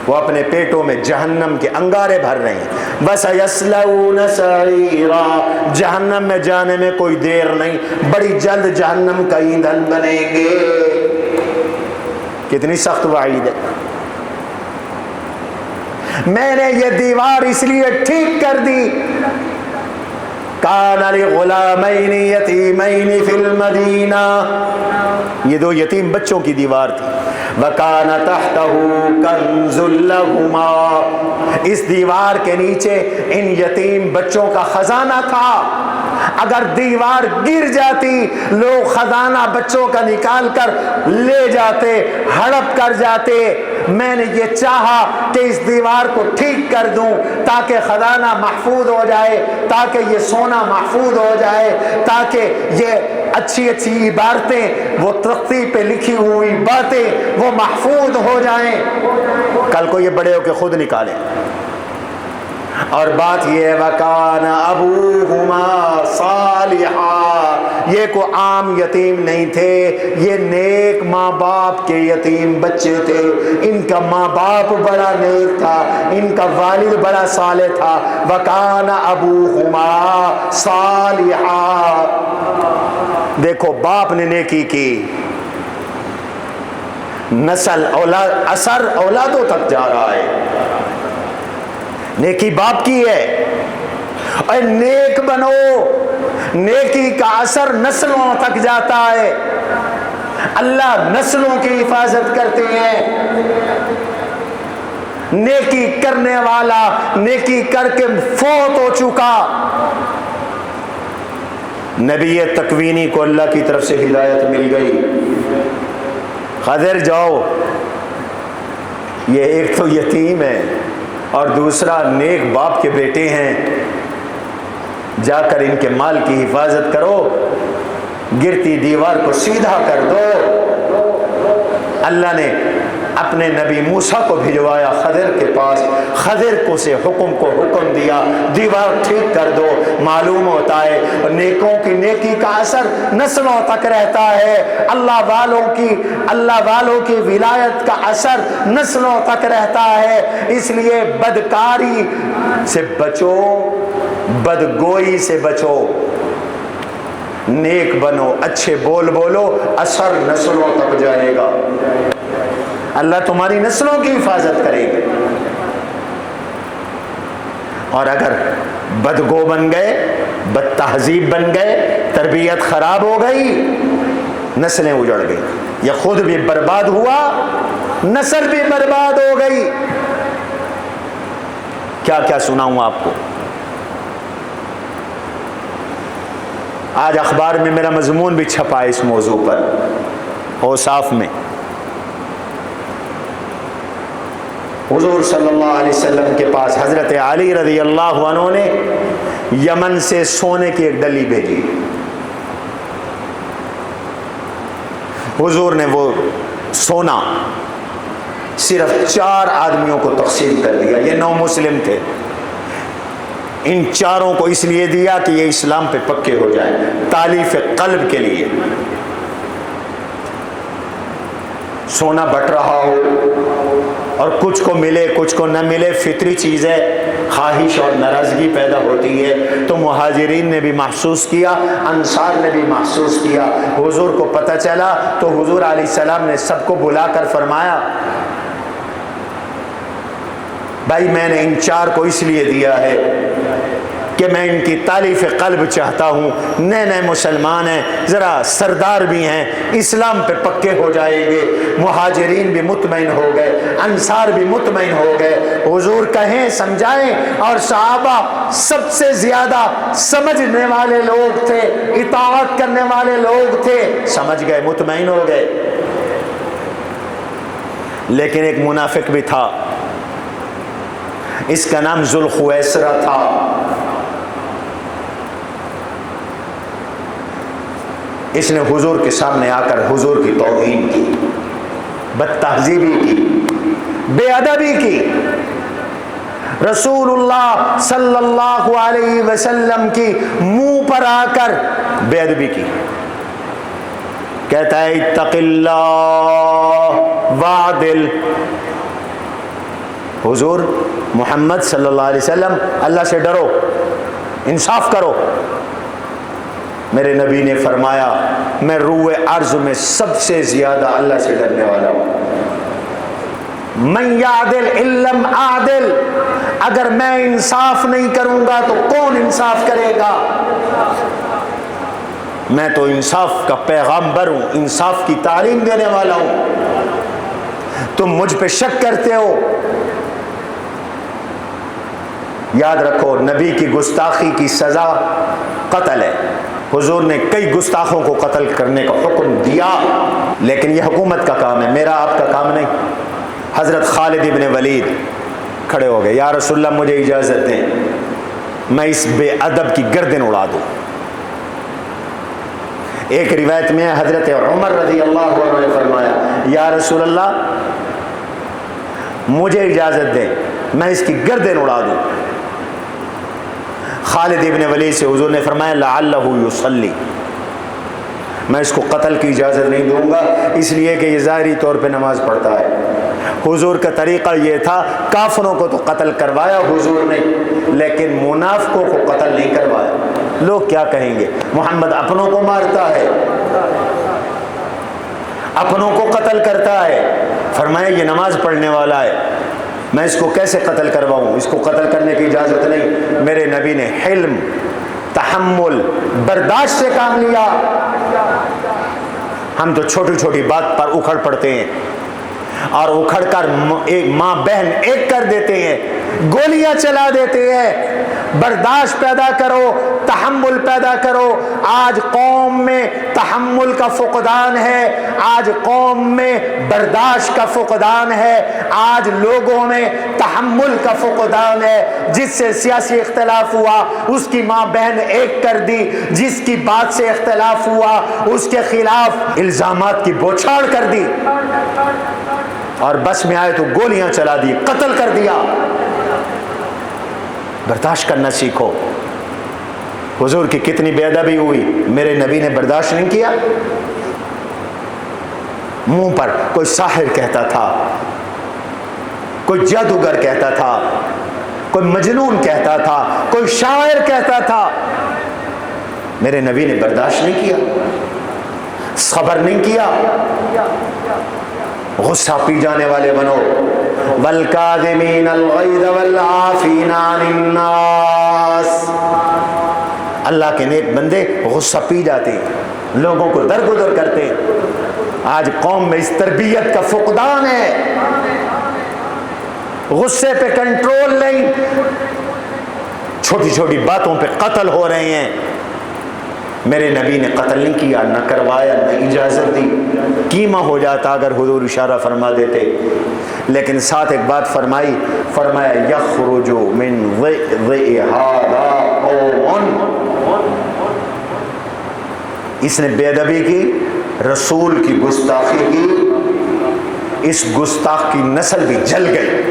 وہ اپنے پیٹوں میں جہنم کے انگارے بھر رہے ہیں. وَسَيَصْلَوْنَ سَعِيرًا، جہنم میں جانے میں کوئی دیر نہیں، بڑی جلد جہنم کا ایندھن بنیں گے. کتنی سخت وعید ہے. میں نے یہ دیوار اس لیے ٹھیک کر دی، کان لغلامین یتیمین فی المدینہ، یہ دو یتیم بچوں کی دیوار تھی. وکان تحتہ کنز لہما، اس دیوار کے نیچے ان یتیم بچوں کا خزانہ تھا. اگر دیوار گر جاتی لوگ خزانہ بچوں کا نکال کر لے جاتے، ہڑپ کر جاتے. میں نے یہ چاہا کہ اس دیوار کو ٹھیک کر دوں تاکہ خزانہ محفوظ ہو جائے، تاکہ یہ سونا محفوظ ہو جائے، تاکہ یہ اچھی اچھی عبارتیں، وہ تختی پہ لکھی ہوئی باتیں وہ محفوظ ہو جائیں، کل کو یہ بڑے ہو کے خود نکالیں. اور بات یہ ہے وَكَانَ أَبُوهُمَا صَالِحًا، یہ کو عام یتیم نہیں تھے، یہ نیک ماں باپ کے یتیم بچے تھے. ان کا ماں باپ بڑا نیک تھا، ان کا والد بڑا صالح تھا. وَكَانَ أَبُوهُمَا صَالِحًا، دیکھو باپ نے نیکی کی، نسل اولاد اثر اولادوں تک جا رہا ہے. نیکی باپ کی ہے، اور نیک بنو، نیکی کا اثر نسلوں تک جاتا ہے. اللہ نسلوں کی حفاظت کرتے ہیں. نیکی کرنے والا نیکی کر کے فوت ہو چکا، نبی تکوینی کو اللہ کی طرف سے ہدایت مل گئی، خضر جاؤ، یہ ایک تو یتیم ہے اور دوسرا نیک باپ کے بیٹے ہیں، جا کر ان کے مال کی حفاظت کرو، گرتی دیوار کو سیدھا کر دو. اللہ نے اپنے نبی موسیٰ کو بھجوایا خضر کے پاس، خضر کو سے حکم دیا دیوار ٹھیک کر دو. معلوم ہوتا ہے نیکوں کی نیکی کا اثر نسلوں تک رہتا ہے، اللہ والوں کی ولایت کا اثر نسلوں تک رہتا ہے. اس لیے بدکاری سے بچو، بدگوئی سے بچو، نیک بنو، اچھے بول بولو، اثر نسلوں تک جائے گا. اللہ تمہاری نسلوں کی حفاظت کرے گی. اور اگر بدگو بن گئے، بد تہذیب بن گئے، تربیت خراب ہو گئی، نسلیں اجڑ گئی، یا خود بھی برباد ہوا، نسل بھی برباد ہو گئی. کیا کیا سناؤں آپ کو. آج اخبار میں میرا مضمون بھی چھپا ہے اس موضوع پر، اوصاف میں. حضور صلی اللہ علیہ وسلم کے پاس حضرت علی رضی اللہ عنہ نے یمن سے سونے کی ایک ڈلی بھیجی. حضور نے وہ سونا صرف 4 آدمیوں کو تقسیم کر دیا. یہ 9 مسلم تھے، ان 4 کو اس لیے دیا کہ یہ اسلام پہ پکے ہو جائیں، تالیف قلب کے لیے. سونا بٹ رہا ہو اور کچھ کو ملے کچھ کو نہ ملے، فطری چیز ہے، خواہش اور ناراضگی پیدا ہوتی ہے. تو مہاجرین نے بھی محسوس کیا، انصار نے بھی محسوس کیا. حضور کو پتہ چلا تو حضور علیہ السلام نے سب کو بلا کر فرمایا بھائی میں نے ان 4 کو اس لیے دیا ہے کہ میں ان کی تالیف قلب چاہتا ہوں. نئے نئے مسلمان ہیں، ذرا سردار بھی ہیں، اسلام پہ پکے ہو جائیں گے. مہاجرین بھی مطمئن ہو گئے، انصار بھی مطمئن ہو گئے. حضور کہیں سمجھائیں، اور صحابہ سب سے زیادہ سمجھنے والے لوگ تھے، اطاعت کرنے والے لوگ تھے، سمجھ گئے، مطمئن ہو گئے. لیکن ایک منافق بھی تھا، اس کا نام ذوالخویسرہ تھا. اس نے حضور کے سامنے آ کر حضور کی توہین کی، بد تہذیبی کی، بے ادبی کی، رسول اللہ صلی اللہ علیہ وسلم کی منہ پر آ کر بے ادبی کی. کہتا ہے اتق اللہ وعدل، حضور محمد صلی اللہ علیہ وسلم اللہ سے ڈرو، انصاف کرو۔ میرے نبی نے فرمایا میں روئے ارض میں سب سے زیادہ اللہ سے ڈرنے والا ہوں۔ من یعدل ان لم اعدل، اگر میں انصاف نہیں کروں گا تو کون انصاف کرے گا؟ میں تو انصاف کا پیغامبر ہوں، انصاف کی تعلیم دینے والا ہوں، تم مجھ پہ شک کرتے ہو۔ یاد رکھو نبی کی گستاخی کی سزا قتل ہے۔ حضور نے کئی گستاخوں کو قتل کرنے کا حکم دیا، لیکن یہ حکومت کا کام ہے، میرا آپ کا کام نہیں۔ حضرت خالد ابن ولید کھڑے ہو گئے، یا رسول اللہ مجھے اجازت دیں میں اس بے ادب کی گردن اڑا دوں۔ ایک روایت میں حضرت عمر رضی اللہ عنہ نے فرمایا یا رسول اللہ مجھے اجازت دیں میں اس کی گردن اڑا دوں۔ خالد ابن ولید سے حضور نے فرمایا لعلہ یصلی، میں اس کو قتل کی اجازت نہیں دوں گا، اس لیے کہ یہ ظاہری طور پہ نماز پڑھتا ہے۔ حضور کا طریقہ یہ تھا، کافروں کو تو قتل کروایا حضور نے، لیکن منافقوں کو قتل نہیں کروایا۔ لوگ کیا کہیں گے، محمد اپنوں کو مارتا ہے، اپنوں کو قتل کرتا ہے۔ فرمایا یہ نماز پڑھنے والا ہے، میں اس کو کیسے قتل کرواؤں، اس کو قتل کرنے کی اجازت نہیں۔ میرے نبی نے حلم، تحمل، برداشت سے کام لیا۔ ہم تو چھوٹی چھوٹی بات پر اکھڑ پڑتے ہیں اور اکھڑ کر ایک ماں بہن ایک کر دیتے ہیں، گولیاں چلا دیتے ہیں۔ برداشت پیدا کرو، تحمل پیدا کرو۔ آج قوم میں تحمل کا فقدان ہے، آج قوم میں برداشت کا فقدان ہے، آج لوگوں میں تحمل کا فقدان ہے۔ جس سے سیاسی اختلاف ہوا اس کی ماں بہن ایک کر دی، جس کی بات سے اختلاف ہوا اس کے خلاف الزامات کی بوچھاڑ کر دی، اور بس میں آئے تو گولیاں چلا دی، قتل کر دیا۔ برداشت کرنا سیکھو۔ حضور کی کتنی بے ادبی ہوئی، میرے نبی نے برداشت نہیں کیا۔ منہ پر کوئی ساحر کہتا تھا، کوئی جادوگر کہتا تھا، کوئی مجنون کہتا تھا، کوئی شاعر کہتا تھا، میرے نبی نے برداشت نہیں کیا، صبر نہیں کیا۔ غصہ پی جانے والے بنو، والکاظمین الغیظ والعافین عن الناس۔ اللہ کے نیک بندے غصہ پی جاتے ہیں، لوگوں کو درگزر کرتے ہیں۔ آج قوم میں اس تربیت کا فقدان ہے، غصے پہ کنٹرول نہیں، چھوٹی چھوٹی باتوں پہ قتل ہو رہے ہیں۔ میرے نبی نے قتل نہیں کیا، نہ کروایا، نہ اجازت دی۔ کیما ہو جاتا اگر حضور اشارہ فرما دیتے، لیکن ساتھ ایک بات فرمائی، فرمایا یخرج من ضئ ھذا قوم، اس نے بے ادبی کی، رسول کی گستاخی کی، اس گستاخ کی نسل بھی جل گئی،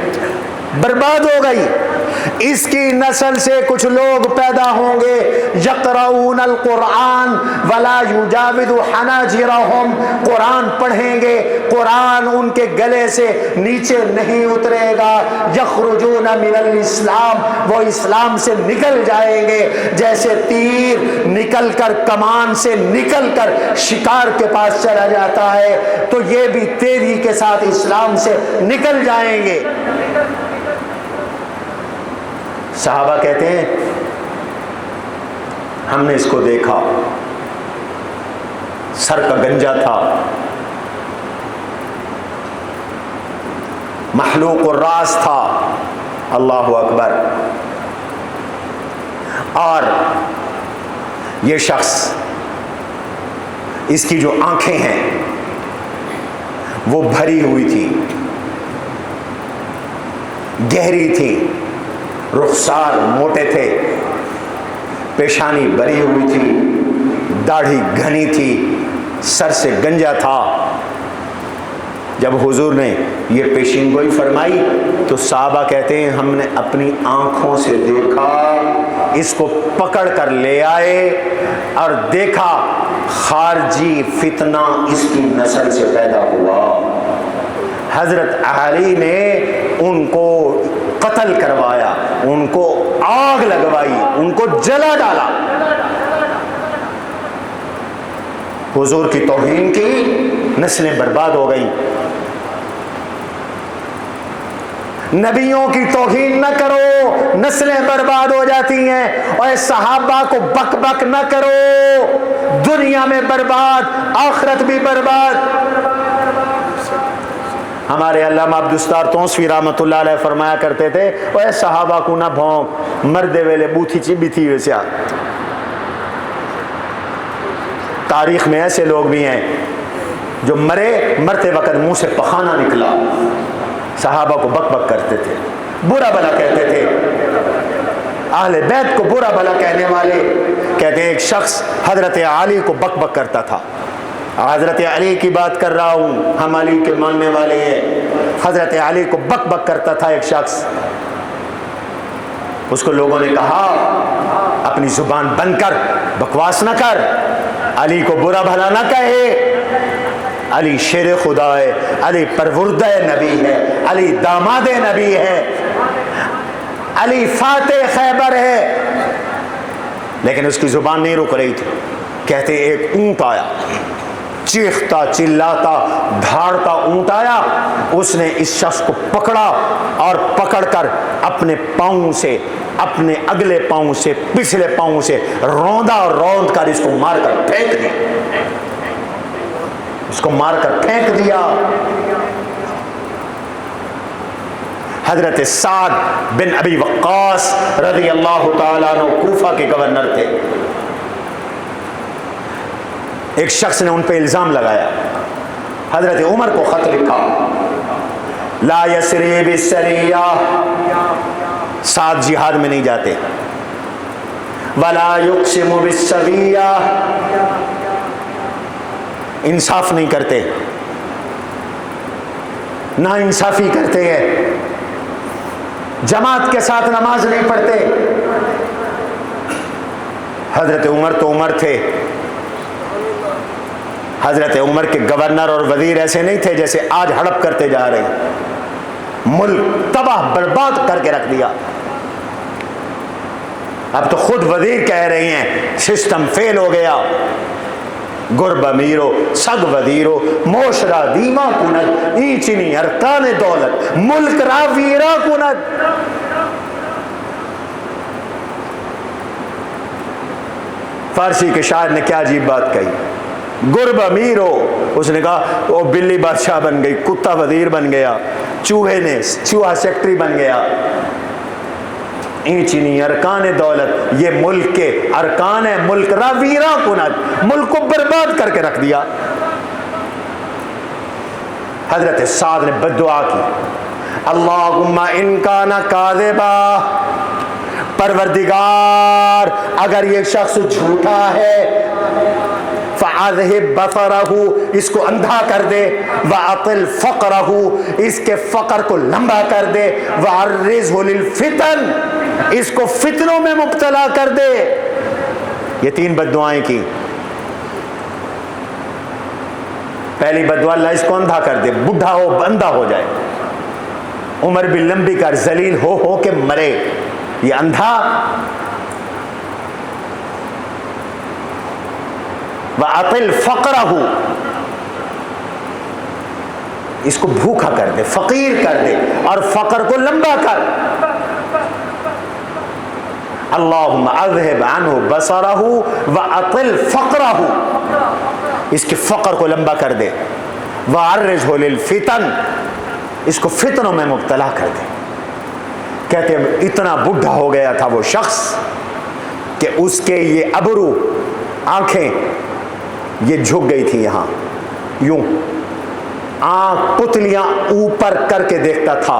برباد ہو گئی۔ اس کی نسل سے کچھ لوگ پیدا ہوں گے، یقرؤون القرآن ولا یجاوز حناجرہم، قرآن پڑھیں گے، قرآن ان کے گلے سے نیچے نہیں اترے گا، یخرجون من الاسلام، وہ اسلام سے نکل جائیں گے، جیسے تیر نکل کر کمان سے نکل کر شکار کے پاس چلا جاتا ہے، تو یہ بھی تیزی کے ساتھ اسلام سے نکل جائیں گے۔ صحابہ کہتے ہیں ہم نے اس کو دیکھا، سر کا گنجا تھا، محلوق الراس تھا، اللہ اکبر، اور یہ شخص، اس کی جو آنکھیں ہیں وہ بھری ہوئی تھی، گہری تھی، رخسار موٹے تھے، پیشانی بھری ہوئی تھی، داڑھی گھنی تھی، سر سے گنجا تھا۔ جب حضور نے یہ پیشین گوئی فرمائی تو صحابہ کہتے ہیں ہم نے اپنی آنکھوں سے دیکھا، اس کو پکڑ کر لے آئے اور دیکھا خارجی فتنہ اس کی نسل سے پیدا ہوا۔ حضرت علی نے ان کو قتل کروایا، ان کو آگ لگوائی، ان کو جلا ڈالا، حضور کی توہین کی، نسلیں برباد ہو گئیں۔ نبیوں کی توہین نہ کرو، نسلیں برباد ہو جاتی ہیں، اور صحابہ کو بک بک نہ کرو، دنیا میں برباد، آخرت بھی برباد۔ ہمارے علامہ عبدالستار تونسوی رحمۃ اللہ علیہ فرمایا کرتے تھے، اے صحابہ کو نہ بھونک، مردے ویلے بوتھی چی بھی تھی ویسے۔ تاریخ میں ایسے لوگ بھی ہیں جو مرتے وقت منہ سے پخانہ نکلا، صحابہ کو بک بک کرتے تھے، برا بھلا کہتے تھے، اہل بیت کو برا بھلا کہنے والے۔ کہتے ہیں ایک شخص حضرت علی کو بک بک کرتا تھا، حضرت علی کی بات کر رہا ہوں، ہم علی کے ماننے والے ہیں، حضرت علی کو بک بک کرتا تھا ایک شخص۔ اس کو لوگوں نے کہا اپنی زبان بند کر، بکواس نہ کر، علی کو برا بھلا نہ کہے، علی شیر خدا ہے، علی پروردہ نبی ہے، علی داماد نبی ہے، علی فاتح خیبر ہے۔ لیکن اس کی زبان نہیں رک رہی تھی۔ کہتے ایک اونٹ آیا، چیختا چلاتا دھاڑتا اونٹ آیا، اس نے اس شخص کو پکڑا اور پکڑ کر اپنے پاؤں سے، اپنے اگلے پاؤں سے، پچھلے پاؤں سے روندا اور روند کر اس کو مار کر پھینک دیا، اس کو مار کر پھینک دیا۔ حضرت سعد بن ابی وقاص رضی اللہ تعالیٰ عنہ کوفہ کے گورنر تھے۔ ایک شخص نے ان پہ الزام لگایا، حضرت عمر کو خط لکھا، لا یسری بالسریہ، سعد جہاد میں نہیں جاتے، ولا یقسم بالسویہ، انصاف نہیں کرتے، نا انصافی کرتے ہیں، جماعت کے ساتھ نماز نہیں پڑھتے۔ حضرت عمر تو عمر تھے، حضرت عمر کے گورنر اور وزیر ایسے نہیں تھے جیسے آج ہڑپ کرتے جا رہے ہیں، ملک تباہ برباد کر کے رکھ دیا۔ اب تو خود وزیر کہہ رہی ہیں سسٹم فیل ہو گیا، گرب امیرو سگ وزیرو موشرا دیما کند اینچنی ارکان دولت ملک را ویرا کند۔ فارسی کے شاعر نے کیا عجیب بات کہی، گرب امیر ہو، اس نے کہا وہ بلی بادشاہ بن گئی، کتا وزیر بن گیا، چوہا سیکٹری بن گیا۔ اینچنی ارکان دولت، یہ ملک کے ارکان ہے، ملک را ویرا کند، ملک کو برباد کر کے رکھ دیا۔ حضرت سعد نے بددعا کی، اللہم ان کان کاذبا، پروردگار اگر یہ شخص جھوٹا ہے، فَعَذْهِبْ بَصَرَهُ، اس کو اندھا کر دے، وَعَطِلْ فَقْرَهُ، اس کے فقر کو لمبا کر دے، وَعَرِّزْهُ لِلْفِتَنِ، اس کو فتنوں میں مبتلا کر دے۔ یہ تین بددعائیں کی۔ پہلی بددعا اللہ اس کو اندھا کر دے، بڈھا ہو اندھا ہو جائے، عمر بھی لمبی کر، ذلیل ہو کے مرے، یہ اندھا۔ وَأَطِلْ فَقْرَهُ، اس کو بھوکا کر دے، فقیر کر دے، اور فقر کو لمبا کر۔ اللہم اذہب عنہ بصرہ وَأَطِلْ فَقْرَهُ، اس کے فقر کو لمبا کر دے، وَعَرِّجْهُ لِلْفِتَنِ، اس کو فتنوں میں مبتلا کر دے۔ کہتے ہیں اتنا بڈھا ہو گیا تھا وہ شخص کہ اس کے یہ ابرو، آنکھیں یہ جھک گئی تھی، یہاں یوں آنکھ پتلیاں اوپر کر کے دیکھتا تھا،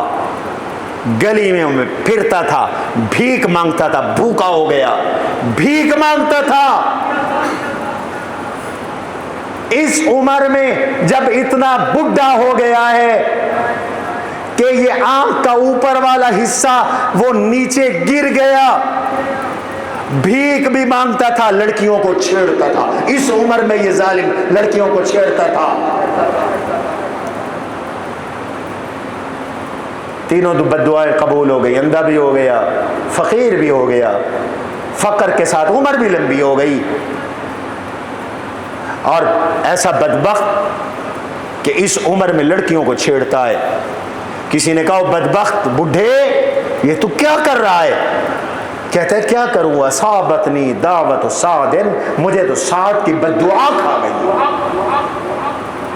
گلی میں پھرتا تھا، بھیک مانگتا تھا، بھوکا ہو گیا، بھیک مانگتا تھا۔ اس عمر میں جب اتنا بڈھا ہو گیا ہے کہ یہ آنکھ کا اوپر والا حصہ وہ نیچے گر گیا، بھیک بھی مانگتا تھا، لڑکیوں کو چھیڑتا تھا، اس عمر میں یہ ظالم لڑکیوں کو چھیڑتا تھا۔ تینوں بد دعائیں قبول ہو گئی، اندھا بھی ہو گیا، فقیر بھی ہو گیا، فقر کے ساتھ عمر بھی لمبی ہو گئی، اور ایسا بدبخت کہ اس عمر میں لڑکیوں کو چھیڑتا ہے۔ کسی نے کہا بدبخت بڈھے یہ تو کیا کر رہا ہے؟ کہتا ہے کیا کروں، اصابتنی دعوت سعد، مجھے تو سعد کی بد دعا کھا گئی،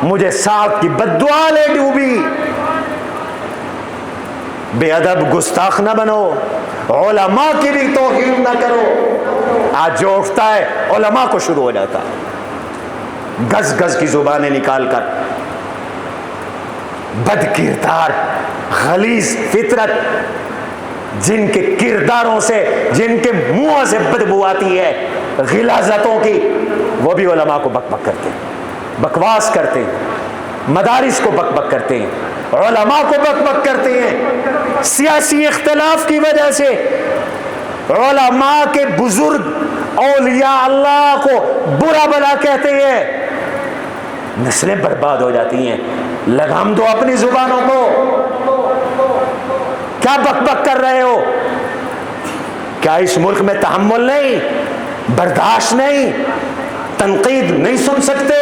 مجھے سعد کی بد دعا لے ڈوبی۔ بے ادب گستاخ نہ بنو، علماء کی بھی توہین نہ کرو۔ آج جو اٹھتا ہے علماء کو شروع ہو جاتا ہے گز گز کی زبانیں نکال کر، بد کردار، غلیظ فطرت، جن کے کرداروں سے، جن کے منہ سے بدبو آتی ہے غلاظتوں کی، وہ بھی علماء کو بک بک کرتے ہیں، بکواس کرتے ہیں، مدارس کو بک بک کرتے ہیں، علماء کو بک بک کرتے ہیں۔ سیاسی اختلاف کی وجہ سے علماء کے بزرگ اولیاء اللہ کو برا بلا کہتے ہیں، نسلیں برباد ہو جاتی ہیں۔ لگام دو اپنی زبانوں کو، کیا بک بک کر رہے ہو؟ کیا اس ملک میں تحمل نہیں، برداشت نہیں، تنقید نہیں سن سکتے؟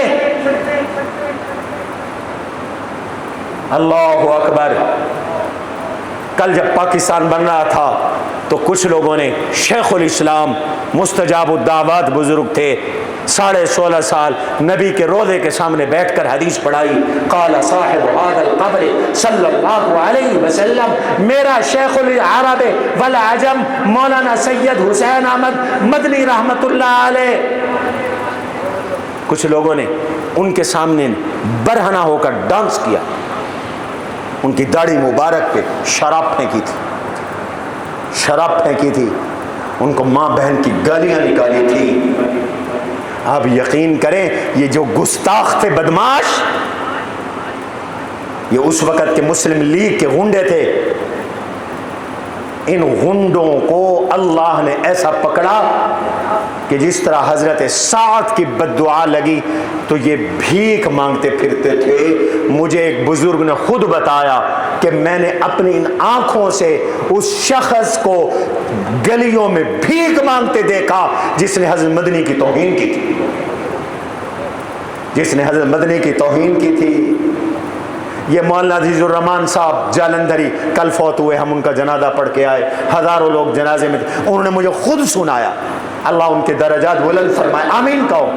اللہ اکبر۔ کل جب پاکستان بن رہا تھا تو کچھ لوگوں نے، شیخ الاسلام مستجاب الدعوات بزرگ تھے، 16.5 سال نبی کے روضے کے سامنے بیٹھ کر حدیث پڑھائی، قال صاحب هذا القبر صلی اللہ علیہ وسلم، میرا شیخ العرب والعجم مولانا سید حسین احمد مدنی رحمت اللہ علیہ۔ کچھ لوگوں نے ان کے سامنے برہنہ ہو کر ڈانس کیا، ان کی داڑھی مبارک پہ شراب پھینکی تھی، شراب پھینکی تھی، ان کو ماں بہن کی گالیاں نکالی تھی۔ آپ یقین کریں یہ جو گستاخ تھے، بدماش، یہ اس وقت کے مسلم لیگ کے غنڈے تھے۔ ان غنڈوں کو اللہ نے ایسا پکڑا کہ جس طرح حضرت سعد کی بد دعا لگی تو یہ بھیک مانگتے پھرتے تھے۔ مجھے ایک بزرگ نے خود بتایا کہ میں نے اپنی ان آنکھوں سے اس شخص کو گلیوں میں بھیک مانگتے دیکھا جس نے حضرت مدنی کی توہین کی تھی، جس نے حضرت مدنی کی توہین کی تھی۔ یہ مولانا عزیز الرحمان صاحب جالندھری کل فوت ہوئے، ہم ان کا جنازہ پڑھ کے آئے، ہزاروں لوگ جنازے میں تھے، انہوں نے مجھے خود سنایا، اللہ ان کے درجات بلند فرمائے، آمین کہو۔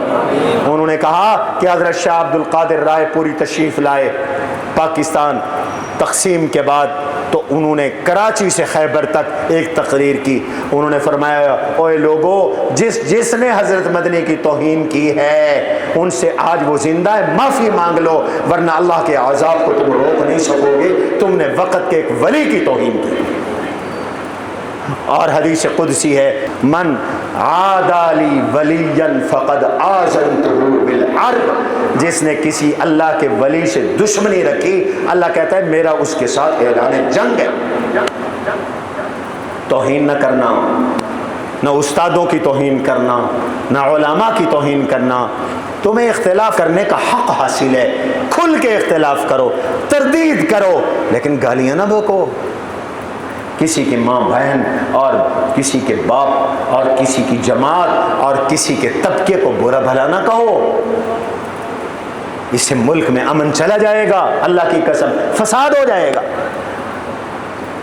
انہوں نے کہا کہ حضرت شاہ عبد القادر رائے پوری تشریف لائے پاکستان تقسیم کے بعد، تو انہوں نے کراچی سے خیبر تک ایک تقریر کی، انہوں نے فرمایا اوے لوگو، جس نے حضرت مدنی کی توہین کی ہے ان سے آج وہ زندہ ہے، معافی مانگ لو، ورنہ اللہ کے عذاب کو تم روک نہیں سکو گے، تم نے وقت کے ایک ولی کی توہین کی۔ اور حدیث قدسی ہے، من عادى لي وليا فقد آذنته بالحرب، جس نے کسی اللہ کے ولی سے دشمنی رکھی، اللہ کہتا ہے میرا اس کے ساتھ اعلان جنگ ہے۔ توہین نہ کرنا، نہ استادوں کی توہین کرنا، نہ علماء کی توہین کرنا۔ تمہیں اختلاف کرنے کا حق حاصل ہے، کھل کے اختلاف کرو، تردید کرو، لیکن گالیاں نہ بکو۔ کسی کی ماں بہن اور کسی کے باپ اور کسی کی جماعت اور کسی کے طبقے کو برا بھلا نہ کہو، اس سے ملک میں امن چلا جائے گا، اللہ کی قسم فساد ہو جائے گا۔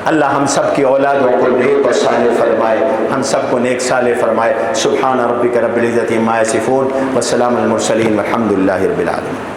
اللہ ہم سب کی اولادوں کو نیک و صالح فرمائے، ہم سب کو نیک صالح فرمائے۔ سبحان ربک رب العزت عما یصفون وسلام علی المرسلین والحمد للہ رب العالمین۔